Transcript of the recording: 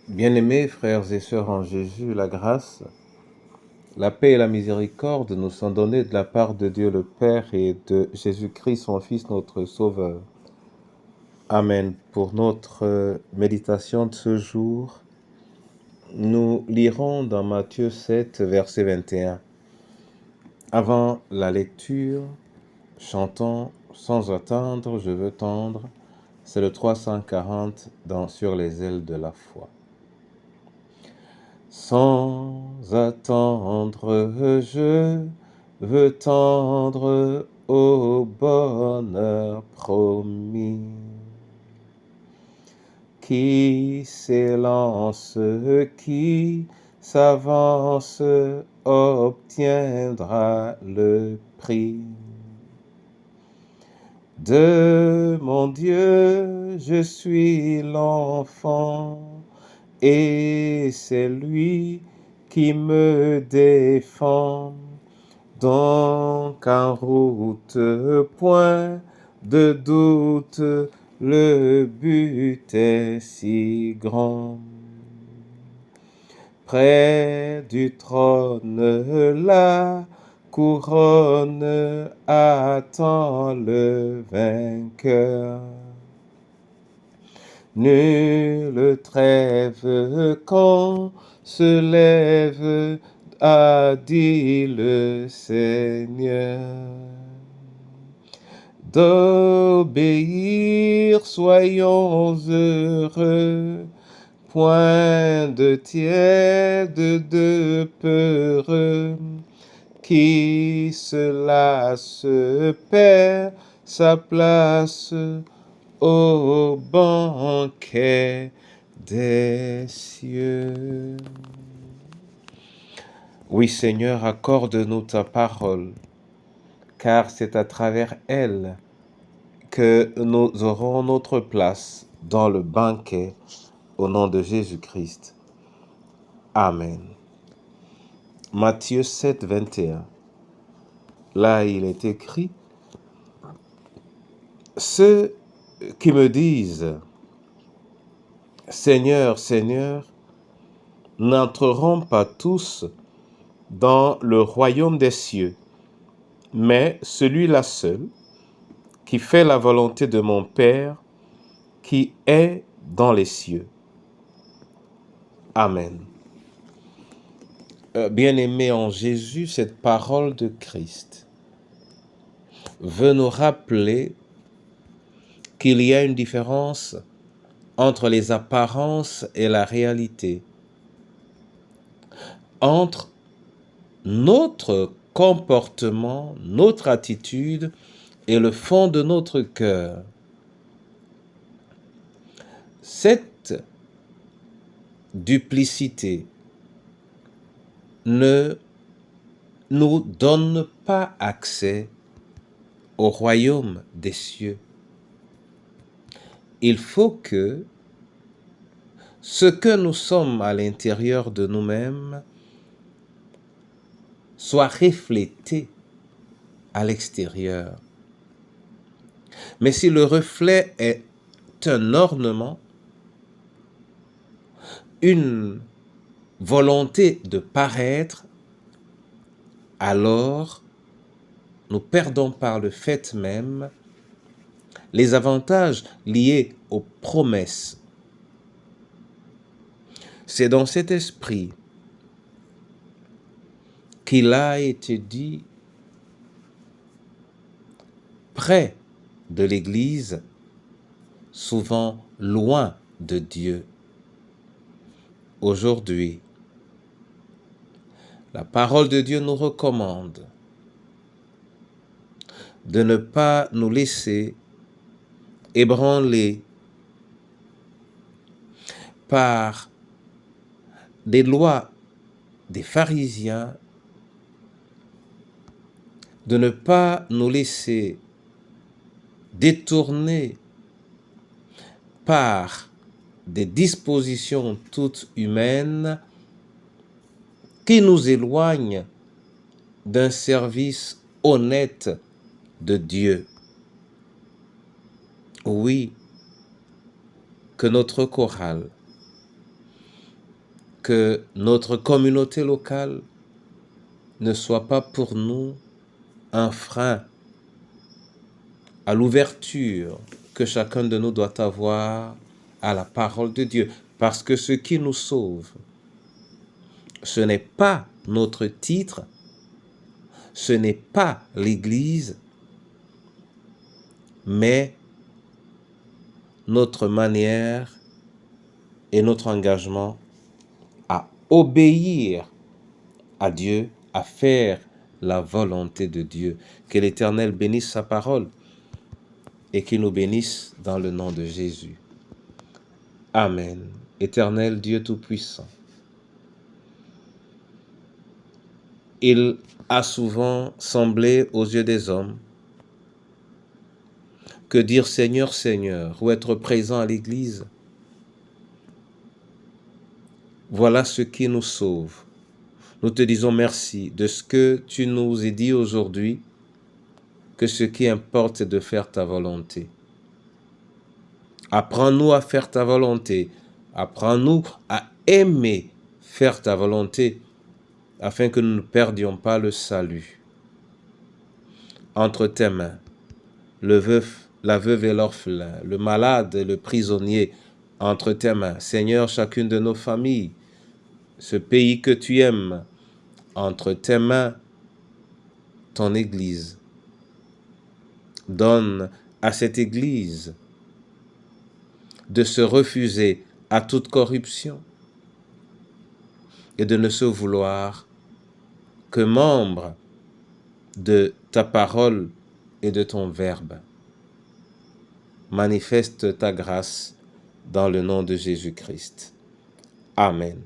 Bien-aimés frères et sœurs en Jésus, la grâce, la paix et la miséricorde nous sont données de la part de Dieu le Père et de Jésus-Christ, son Fils, notre Sauveur. Amen. Pour notre méditation de ce jour, nous lirons dans Matthieu 7, verset 21. Avant la lecture, chantons sans attendre, je veux tendre. C'est le 340 Sur les ailes de la foi. Sans attendre, je veux tendre au bonheur promis, qui s'élance, qui s'avance, obtiendra le prix. De mon Dieu, je suis l'enfant, et c'est lui qui me défend. Donc en route, point de doute, le but est si grand. Près du trône, la couronne attend le vainqueur. Nulle trêve quand se lève, a dit le Seigneur. D'obéir, soyons heureux, point de tiède, de peureux, qui se lasse perd sa place au banquet des cieux. Oui, Seigneur, accorde-nous ta parole, car c'est à travers elle que nous aurons notre place dans le banquet, au nom de Jésus-Christ. Amen. Matthieu 7, 21. Là, il est écrit, « Ceux qui me disent, Seigneur, Seigneur, n'entreront pas tous dans le royaume des cieux, mais celui-là seul, qui fait la volonté de mon Père, qui est dans les cieux. » Amen. Bien-aimés en Jésus, cette parole de Christ veut nous rappeler qu'il y a une différence entre les apparences et la réalité, entre notre comportement, notre attitude et le fond de notre cœur. Cette duplicité ne nous donne pas accès au royaume des cieux. Il faut que ce que nous sommes à l'intérieur de nous-mêmes soit reflété à l'extérieur. Mais si le reflet est un ornement, une volonté de paraître, alors nous perdons par le fait même les avantages liés aux promesses. C'est dans cet esprit qu'il a été dit, près de l'Église, souvent loin de Dieu. Aujourd'hui, la parole de Dieu nous recommande de ne pas nous laisser ébranler par des lois des pharisiens, de ne pas nous laisser détourner par des dispositions toutes humaines qui nous éloignent d'un service honnête de Dieu. Oui, que notre chorale que notre communauté locale ne soit pas pour nous un frein à l'ouverture que chacun de nous doit avoir à la parole de Dieu. Parce que ce qui nous sauve, ce n'est pas notre titre, ce n'est pas l'Église, mais notre manière et notre engagement à obéir à Dieu, à faire la volonté de Dieu. Que l'Éternel bénisse sa parole et qu'il nous bénisse dans le nom de Jésus. Amen. Éternel Dieu Tout-Puissant, il a souvent semblé aux yeux des hommes que dire Seigneur, Seigneur, ou être présent à l'Église, voilà ce qui nous sauve. Nous te disons merci de ce que tu nous as dit aujourd'hui, que ce qui importe, c'est de faire ta volonté. Apprends-nous à faire ta volonté. Apprends-nous à aimer faire ta volonté, afin que nous ne perdions pas le salut. Entre tes mains, la veuve et l'orphelin, le malade et le prisonnier, entre tes mains. Seigneur, chacune de nos familles, ce pays que tu aimes, entre tes mains, ton Église. Donne à cette Église de se refuser à toute corruption et de ne se vouloir que membre de ta parole et de ton verbe. Manifeste ta grâce dans le nom de Jésus-Christ. Amen.